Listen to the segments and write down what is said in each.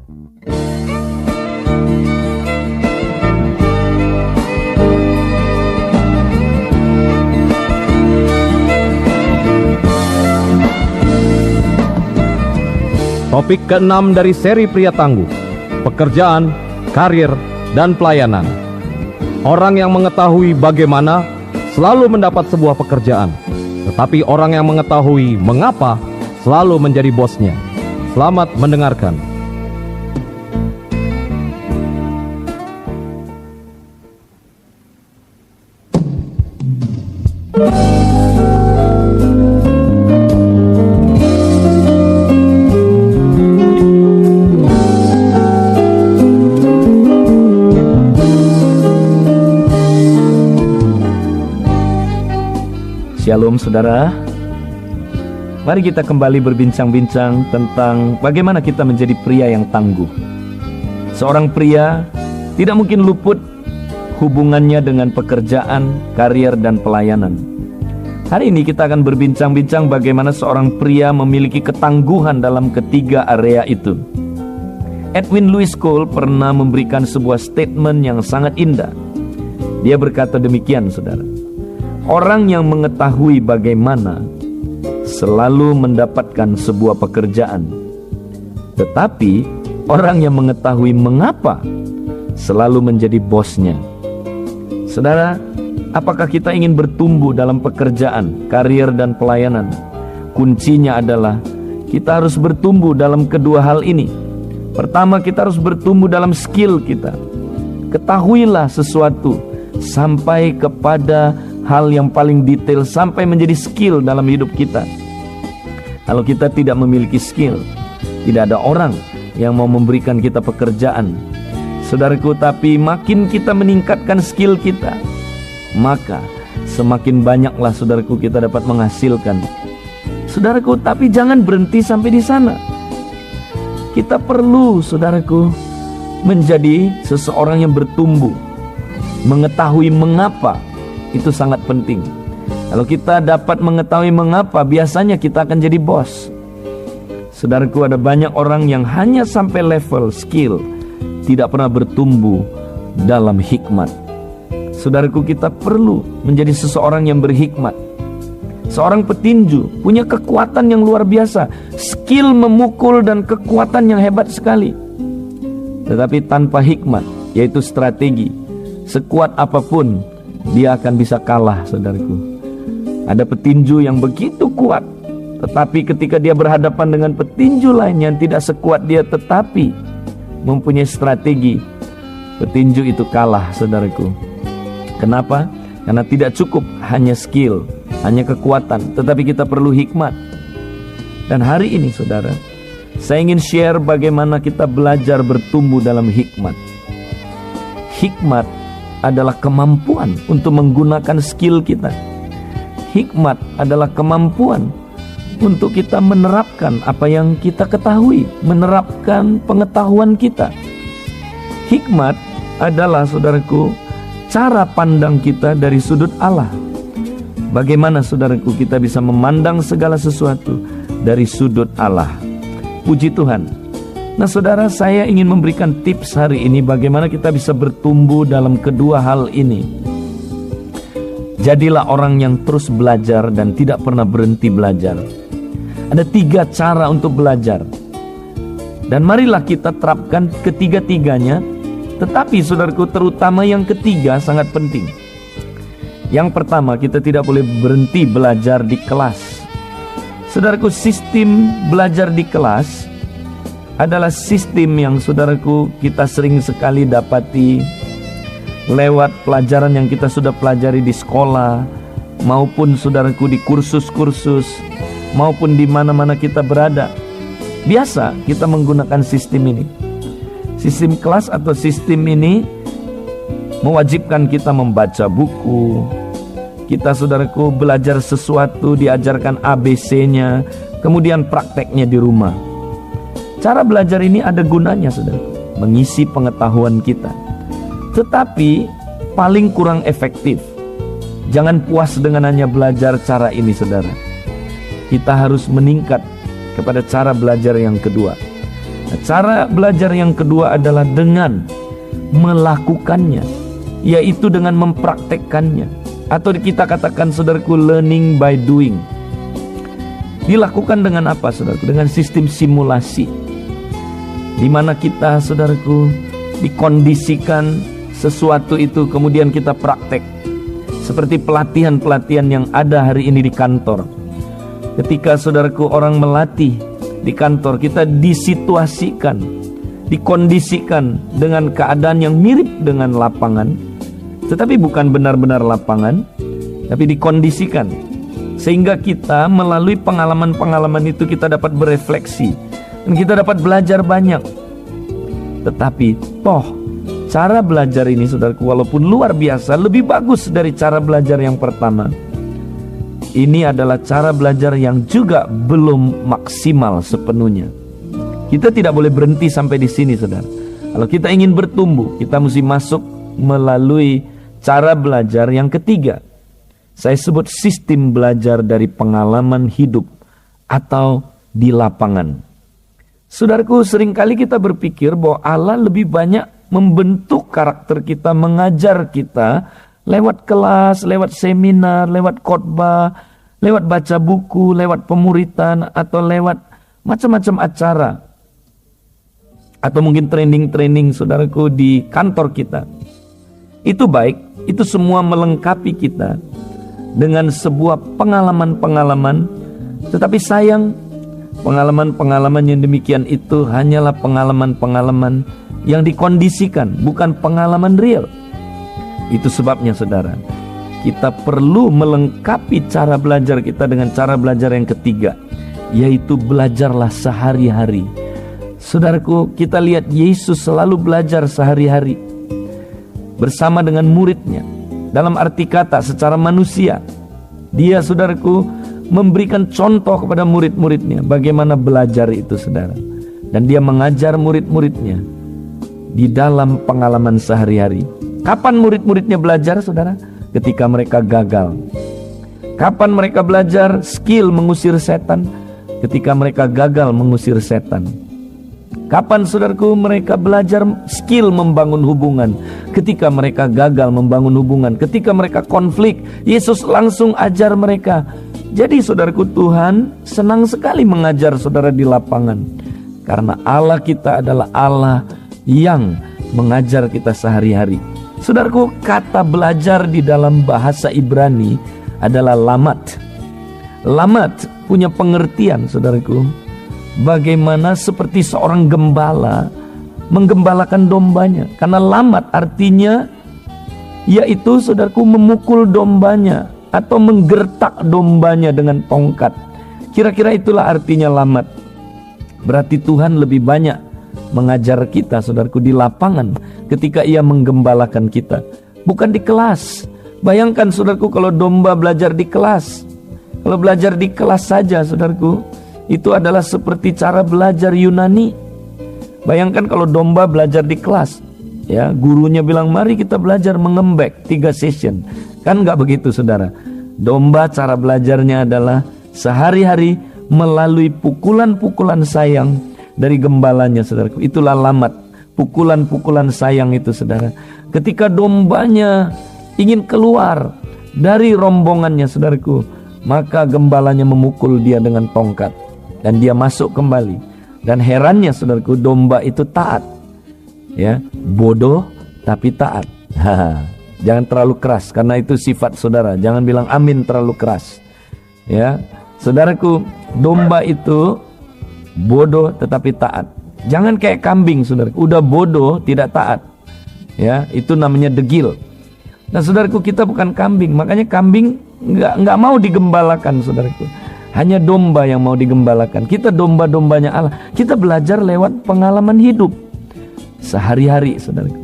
Topik ke-6 dari seri Pria Tangguh, pekerjaan, karir, dan pelayanan. Orang yang mengetahui bagaimana selalu mendapat sebuah pekerjaan, tetapi orang yang mengetahui mengapa selalu menjadi bosnya. Selamat mendengarkan. Shalom saudara, mari kita kembali berbincang-bincang tentang bagaimana kita menjadi pria yang tangguh. Seorang pria tidak mungkin luput hubungannya dengan pekerjaan, karier, dan pelayanan. Hari ini kita akan berbincang-bincang bagaimana seorang pria memiliki ketangguhan dalam ketiga area itu. Edwin Louis Cole pernah memberikan sebuah statement yang sangat indah. Dia berkata demikian saudara, orang yang mengetahui bagaimana selalu mendapatkan sebuah pekerjaan, tetapi orang yang mengetahui mengapa selalu menjadi bosnya. Saudara, apakah kita ingin bertumbuh dalam pekerjaan, karier, dan pelayanan? Kuncinya adalah kita harus bertumbuh dalam kedua hal ini. Pertama, kita harus bertumbuh dalam skill kita. Ketahuilah sesuatu sampai kepada hal yang paling detail, sampai menjadi skill dalam hidup kita. Kalau kita tidak memiliki skill, tidak ada orang yang mau memberikan kita pekerjaan, saudaraku. Tapi makin kita meningkatkan skill kita, maka semakin banyaklah saudaraku kita dapat menghasilkan, saudaraku. Tapi jangan berhenti sampai di sana. Kita perlu saudaraku menjadi seseorang yang bertumbuh, mengetahui mengapa. Itu sangat penting. Kalau kita dapat mengetahui mengapa, biasanya kita akan jadi bos. Saudaraku, ada banyak orang yang hanya sampai level skill, tidak pernah bertumbuh dalam hikmat. Saudaraku, kita perlu menjadi seseorang yang berhikmat. Seorang petinju punya kekuatan yang luar biasa, skill memukul dan kekuatan yang hebat sekali. Tetapi tanpa hikmat, yaitu strategi, sekuat apapun dia akan bisa kalah, saudaraku. Ada petinju yang begitu kuat, tetapi ketika dia berhadapan dengan petinju lain yang tidak sekuat dia tetapi mempunyai strategi, petinju itu kalah, saudaraku. Kenapa? Karena tidak cukup hanya skill, hanya kekuatan, tetapi kita perlu hikmat. Dan hari ini saudara, saya ingin share bagaimana kita belajar bertumbuh dalam hikmat. Hikmat adalah kemampuan untuk menggunakan skill kita. Hikmat adalah kemampuan untuk kita menerapkan apa yang kita ketahui, menerapkan pengetahuan kita. Hikmat adalah, saudaraku, cara pandang kita dari sudut Allah. Bagaimana, saudaraku, kita bisa memandang segala sesuatu dari sudut Allah. Puji Tuhan. Nah saudara, saya ingin memberikan tips hari ini bagaimana kita bisa bertumbuh dalam kedua hal ini. Jadilah orang yang terus belajar dan tidak pernah berhenti belajar. Ada 3 cara untuk belajar, dan marilah kita terapkan ketiga-tiganya. Tetapi saudaraku, terutama yang ketiga sangat penting. Yang pertama, kita tidak boleh berhenti belajar di kelas. Saudaraku, sistem belajar di kelas adalah sistem yang saudaraku kita sering sekali dapati lewat pelajaran yang kita sudah pelajari di sekolah, maupun saudaraku di kursus-kursus, maupun di mana-mana kita berada. Biasa kita menggunakan sistem ini. Sistem kelas atau sistem ini mewajibkan kita membaca buku. Kita saudaraku belajar sesuatu, diajarkan ABC-nya, kemudian prakteknya di rumah. Cara belajar ini ada gunanya, saudara, mengisi pengetahuan kita. Tetapi paling kurang efektif. Jangan puas dengan hanya belajar cara ini, saudara. Kita harus meningkat kepada cara belajar yang kedua. Nah, cara belajar yang kedua adalah dengan melakukannya, yaitu dengan mempraktekkannya, atau kita katakan saudaraku learning by doing. Dilakukan dengan apa saudaraku? Dengan sistem simulasi, di mana kita saudaraku dikondisikan sesuatu itu kemudian kita praktek. Seperti pelatihan-pelatihan yang ada hari ini di kantor. Ketika saudaraku orang melatih di kantor, kita disituasikan, dikondisikan dengan keadaan yang mirip dengan lapangan, tetapi bukan benar-benar lapangan, tapi dikondisikan. Sehingga kita melalui pengalaman-pengalaman itu kita dapat berefleksi dan kita dapat belajar banyak. Tetapi cara belajar ini saudaraku walaupun luar biasa, lebih bagus dari cara belajar yang pertama. Ini adalah cara belajar yang juga belum maksimal sepenuhnya. Kita tidak boleh berhenti sampai di sini saudara. Kalau kita ingin bertumbuh, kita mesti masuk melalui cara belajar yang ketiga. Saya sebut sistem belajar dari pengalaman hidup atau di lapangan. Saudaraku, seringkali kita berpikir bahwa Allah lebih banyak membentuk karakter kita, mengajar kita lewat kelas, lewat seminar, lewat khotbah, lewat baca buku, lewat pemuritan, atau lewat macam-macam acara. Atau mungkin training-training saudaraku di kantor kita. Itu baik, itu semua melengkapi kita dengan sebuah pengalaman-pengalaman. Tetapi sayang, pengalaman-pengalaman yang demikian itu hanyalah pengalaman-pengalaman yang dikondisikan, bukan pengalaman real. Itu sebabnya saudara, kita perlu melengkapi cara belajar kita dengan cara belajar yang ketiga, yaitu belajarlah sehari-hari. Saudaraku, kita lihat Yesus selalu belajar sehari-hari bersama dengan muridnya. Dalam arti kata secara manusia, dia saudaraku memberikan contoh kepada murid-muridnya bagaimana belajar itu saudara. Dan dia mengajar murid-muridnya di dalam pengalaman sehari-hari. Kapan murid-muridnya belajar saudara? Ketika mereka gagal. Kapan mereka belajar skill mengusir setan? Ketika mereka gagal mengusir setan. Kapan saudaraku mereka belajar skill membangun hubungan? Ketika mereka gagal membangun hubungan, ketika mereka konflik, Yesus langsung ajar mereka. Jadi saudaraku, Tuhan senang sekali mengajar saudara di lapangan. Karena Allah kita adalah Allah yang mengajar kita sehari-hari. Saudaraku, kata belajar di dalam bahasa Ibrani adalah lamat. Lamat punya pengertian saudaraku, bagaimana seperti seorang gembala menggembalakan dombanya. Karena lamat artinya yaitu saudaraku memukul dombanya atau menggertak dombanya dengan tongkat. Kira-kira itulah artinya lamat. Berarti Tuhan lebih banyak mengajar kita saudaraku di lapangan ketika ia menggembalakan kita, bukan di kelas. Bayangkan saudaraku kalau domba belajar di kelas. Kalau belajar di kelas saja saudaraku, itu adalah seperti cara belajar Yunani. Bayangkan kalau domba belajar di kelas, ya gurunya bilang mari kita belajar mengembek 3 session. Kan nggak begitu saudara. Domba cara belajarnya adalah sehari-hari melalui pukulan-pukulan sayang dari gembalanya saudaraku. Itulah lamat, pukulan-pukulan sayang itu saudara. Ketika dombanya ingin keluar dari rombongannya saudaraku, maka gembalanya memukul dia dengan tongkat dan dia masuk kembali. Dan herannya saudaraku, domba itu taat. Ya, bodoh tapi taat. Jangan terlalu keras karena itu sifat saudara. Jangan bilang amin terlalu keras. Ya, saudaraku, domba itu bodoh tetapi taat. Jangan kayak kambing saudaraku, udah bodoh tidak taat. Ya, itu namanya degil. Nah saudaraku, kita bukan kambing, makanya kambing nggak mau digembalakan saudaraku. Hanya domba yang mau digembalakan. Kita domba-dombanya Allah. Kita belajar lewat pengalaman hidup sehari-hari saudaraku.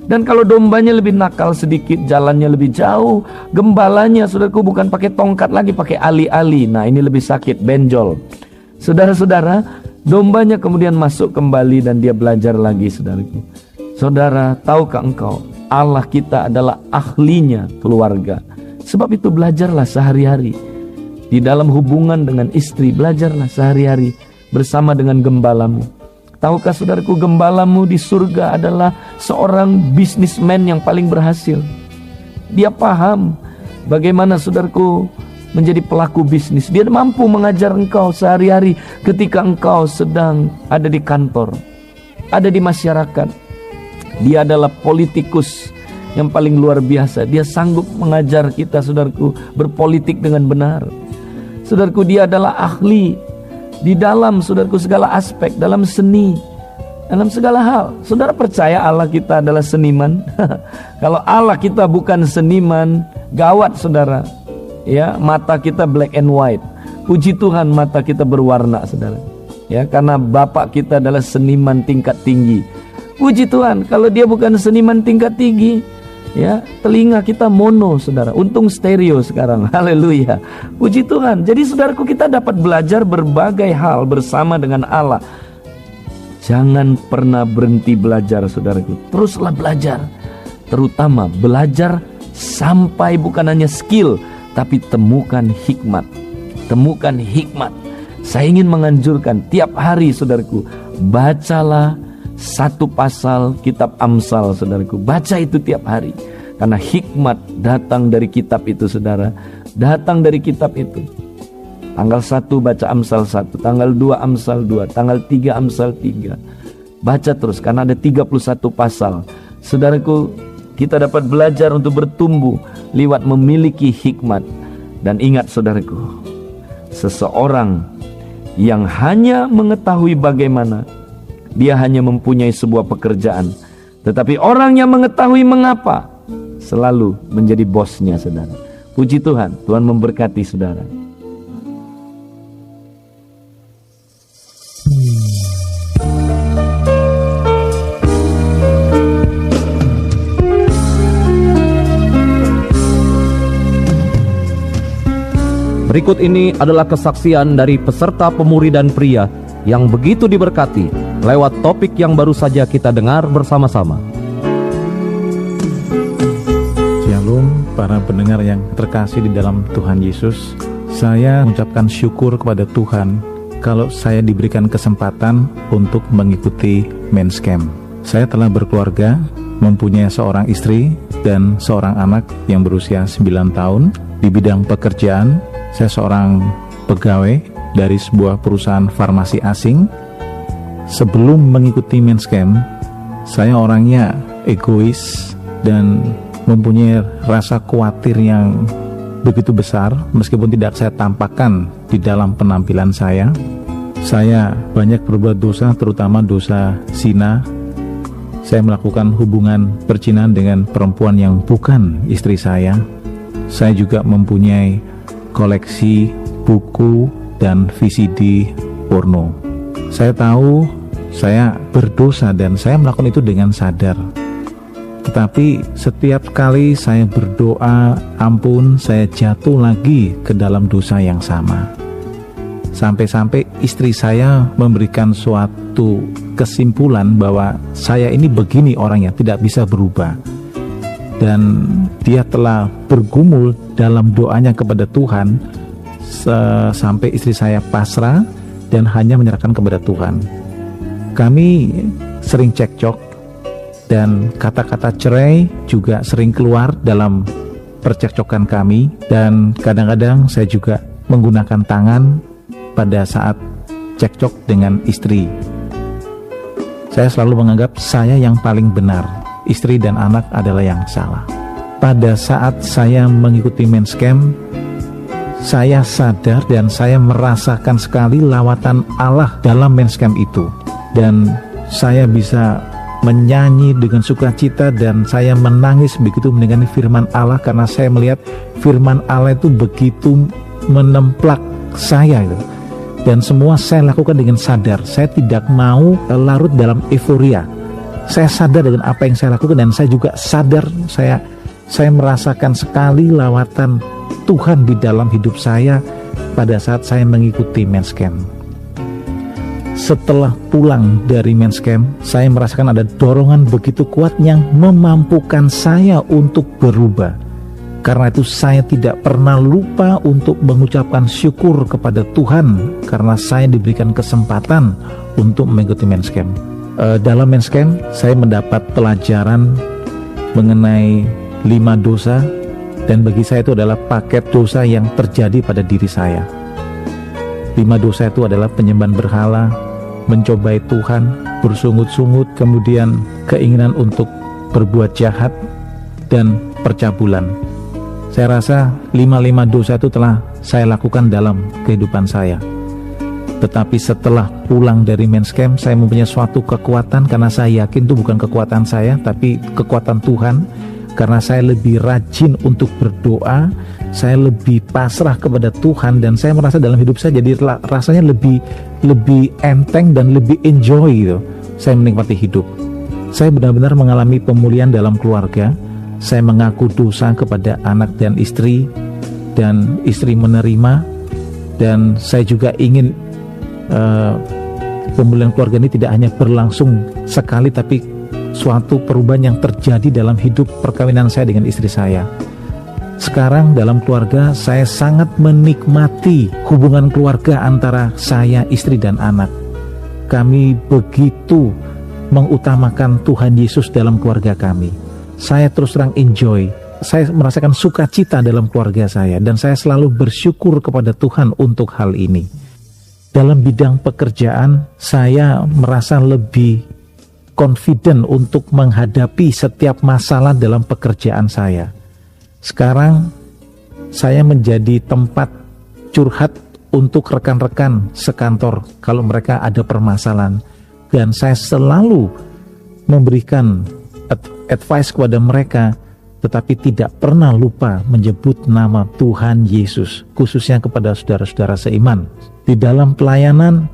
Dan kalau dombanya lebih nakal sedikit, jalannya lebih jauh, gembalanya saudaraku bukan pakai tongkat lagi, pakai ali-ali. Nah ini lebih sakit, benjol. Saudara-saudara, dombanya kemudian masuk kembali dan dia belajar lagi saudaraku. Saudara, tahukah engkau Allah kita adalah ahlinya keluarga. Sebab itu belajarlah sehari-hari. Di dalam hubungan dengan istri, belajarlah sehari-hari bersama dengan gembalamu. Tahukah saudaraku, gembalamu di surga adalah seorang bisnismen yang paling berhasil. Dia paham bagaimana saudaraku menjadi pelaku bisnis. Dia mampu mengajar engkau sehari-hari ketika engkau sedang ada di kantor, ada di masyarakat. Dia adalah politikus yang paling luar biasa. Dia sanggup mengajar kita, saudaraku, berpolitik dengan benar. Saudaraku, dia adalah ahli di dalam, saudaraku, segala aspek, dalam seni, dalam segala hal. Saudara percaya Allah kita adalah seniman? Kalau Allah kita bukan seniman, gawat saudara. Ya, mata kita black and white. Puji Tuhan mata kita berwarna, saudara. Ya, karena Bapak kita adalah seniman tingkat tinggi. Puji Tuhan, kalau dia bukan seniman tingkat tinggi, ya, telinga kita mono, saudara. Untung stereo sekarang. Haleluya. Puji Tuhan. Jadi saudaraku, kita dapat belajar berbagai hal bersama dengan Allah. Jangan pernah berhenti belajar, saudaraku. Teruslah belajar. Terutama belajar sampai bukan hanya skill, tapi temukan hikmat. Temukan hikmat. Saya ingin menganjurkan tiap hari, saudaraku, bacalah satu pasal kitab Amsal, saudaraku. Baca itu tiap hari. Karena hikmat datang dari kitab itu, saudara. Datang dari kitab itu. Tanggal 1 baca Amsal 1, tanggal 2 Amsal 2, tanggal 3 Amsal 3. Baca terus karena ada 31 pasal. Saudaraku, kita dapat belajar untuk bertumbuh lewat memiliki hikmat. Dan ingat, saudaraku, seseorang yang hanya mengetahui bagaimana, dia hanya mempunyai sebuah pekerjaan. Tetapi orang yang mengetahui mengapa selalu menjadi bosnya, saudara. Puji Tuhan, Tuhan memberkati saudara. Berikut ini adalah kesaksian dari peserta pemuridan pria yang begitu diberkati lewat topik yang baru saja kita dengar bersama-sama. Shalom para pendengar yang terkasih di dalam Tuhan Yesus. Saya mengucapkan syukur kepada Tuhan kalau saya diberikan kesempatan untuk mengikuti Men's Camp. Saya telah berkeluarga, mempunyai seorang istri dan seorang anak yang berusia 9 tahun. Di bidang pekerjaan, saya seorang pegawai dari sebuah perusahaan farmasi asing. Sebelum mengikuti Men's Camp, saya orangnya egois dan mempunyai rasa khawatir yang begitu besar, meskipun tidak saya tampakkan di dalam penampilan saya. Saya banyak berbuat dosa, terutama dosa zina. Saya melakukan hubungan percinan dengan perempuan yang bukan istri saya. Saya juga mempunyai koleksi buku dan VCD porno. Saya tahu saya berdosa dan saya melakukan itu dengan sadar. Tetapi setiap kali saya berdoa ampun, saya jatuh lagi ke dalam dosa yang sama. Sampai-sampai istri saya memberikan suatu kesimpulan bahwa saya ini begini orangnya, tidak bisa berubah. Dan dia telah bergumul dalam doanya kepada Tuhan sampai istri saya pasrah dan hanya menyerahkan kepada Tuhan. Kami sering cekcok dan kata-kata cerai juga sering keluar dalam percekcokan kami. Dan kadang-kadang saya juga menggunakan tangan pada saat cekcok dengan istri. Saya selalu menganggap saya yang paling benar, istri dan anak adalah yang salah. Pada saat saya mengikuti Men's Camp, saya sadar dan saya merasakan sekali lawatan Allah dalam Men's Camp itu. Dan saya bisa menyanyi dengan sukacita dan saya menangis begitu mendengar firman Allah, karena saya melihat firman Allah itu begitu menemplak saya gitu. Dan semua saya lakukan dengan sadar. Saya tidak mau larut dalam euforia. Saya sadar dengan apa yang saya lakukan, dan saya juga sadar saya merasakan sekali lawatan Tuhan di dalam hidup saya pada saat saya mengikuti Men's Camp. Setelah pulang dari Men's Camp, saya merasakan ada dorongan begitu kuat yang memampukan saya untuk berubah. Karena itu saya tidak pernah lupa untuk mengucapkan syukur kepada Tuhan karena saya diberikan kesempatan untuk mengikuti Men's Camp. Dalam Men's Camp saya mendapat pelajaran mengenai 5 dosa, dan bagi saya itu adalah paket dosa yang terjadi pada diri saya. 5 dosa itu adalah penyembahan berhala, mencobai Tuhan, bersungut-sungut, kemudian keinginan untuk berbuat jahat, dan percabulan. Saya rasa 5 dosa itu telah saya lakukan dalam kehidupan saya. Tetapi setelah pulang dari Men's Camp, saya mempunyai suatu kekuatan, karena saya yakin itu bukan kekuatan saya, tapi kekuatan Tuhan. Karena saya lebih rajin untuk berdoa, saya lebih pasrah kepada Tuhan, dan saya merasa dalam hidup saya jadi rasanya lebih enteng dan lebih enjoy gitu. Saya menikmati hidup. Saya benar-benar mengalami pemulihan dalam keluarga. Saya mengaku dosa kepada anak dan istri menerima, dan saya juga ingin pemulihan keluarga ini tidak hanya berlangsung sekali, tapi suatu perubahan yang terjadi dalam hidup perkawinan saya dengan istri saya. Sekarang dalam keluarga saya sangat menikmati hubungan keluarga antara saya, istri, dan anak. Kami begitu mengutamakan Tuhan Yesus dalam keluarga kami. Saya terus terang enjoy, saya merasakan sukacita dalam keluarga saya, dan saya selalu bersyukur kepada Tuhan untuk hal ini. Dalam bidang pekerjaan, saya merasa lebih confident untuk menghadapi setiap masalah dalam pekerjaan saya. Sekarang, saya menjadi tempat curhat untuk rekan-rekan sekantor kalau mereka ada permasalahan, dan saya selalu memberikan advice kepada mereka, tetapi tidak pernah lupa menyebut nama Tuhan Yesus, khususnya kepada saudara-saudara seiman. Di dalam pelayanan,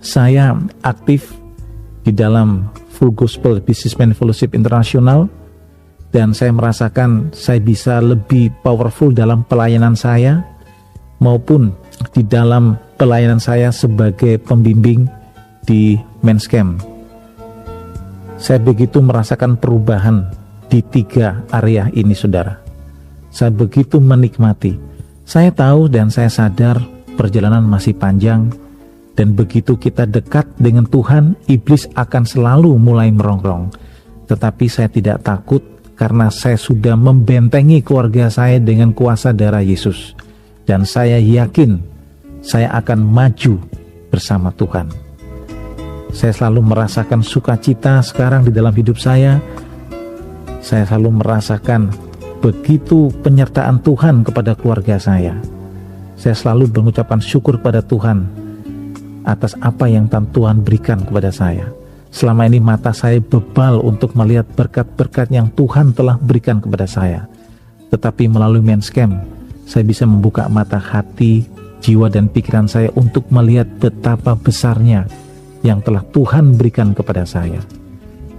saya aktif di dalam Full Gospel Businessman Fellowship International, dan saya merasakan saya bisa lebih powerful dalam pelayanan saya, maupun di dalam pelayanan saya sebagai pembimbing di Men's Camp. Saya begitu merasakan perubahan di 3 area ini, saudara. Saya begitu menikmati. Saya tahu dan saya sadar perjalanan masih panjang, dan begitu kita dekat dengan Tuhan, iblis akan selalu mulai merongrong. Tetapi saya tidak takut, karena saya sudah membentengi keluarga saya dengan kuasa darah Yesus. Dan saya yakin saya akan maju bersama Tuhan. Saya selalu merasakan sukacita sekarang di dalam hidup saya. Saya selalu merasakan begitu penyertaan Tuhan kepada keluarga saya. Saya selalu mengucapkan syukur pada Tuhan atas apa yang Tuhan berikan kepada saya. Selama ini mata saya bebal untuk melihat berkat-berkat yang Tuhan telah berikan kepada saya. Tetapi melalui Men's Camp, saya bisa membuka mata hati, jiwa, dan pikiran saya untuk melihat betapa besarnya yang telah Tuhan berikan kepada saya.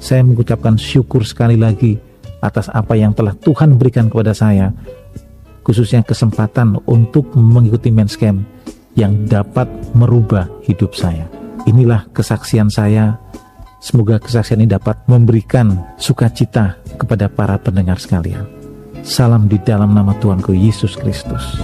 Saya mengucapkan syukur sekali lagi atas apa yang telah Tuhan berikan kepada saya, khususnya kesempatan untuk mengikuti Men's Camp yang dapat merubah hidup saya. Inilah kesaksian saya. Semoga kesaksian ini dapat memberikan sukacita kepada para pendengar sekalian. Salam di dalam nama Tuhanku Yesus Kristus.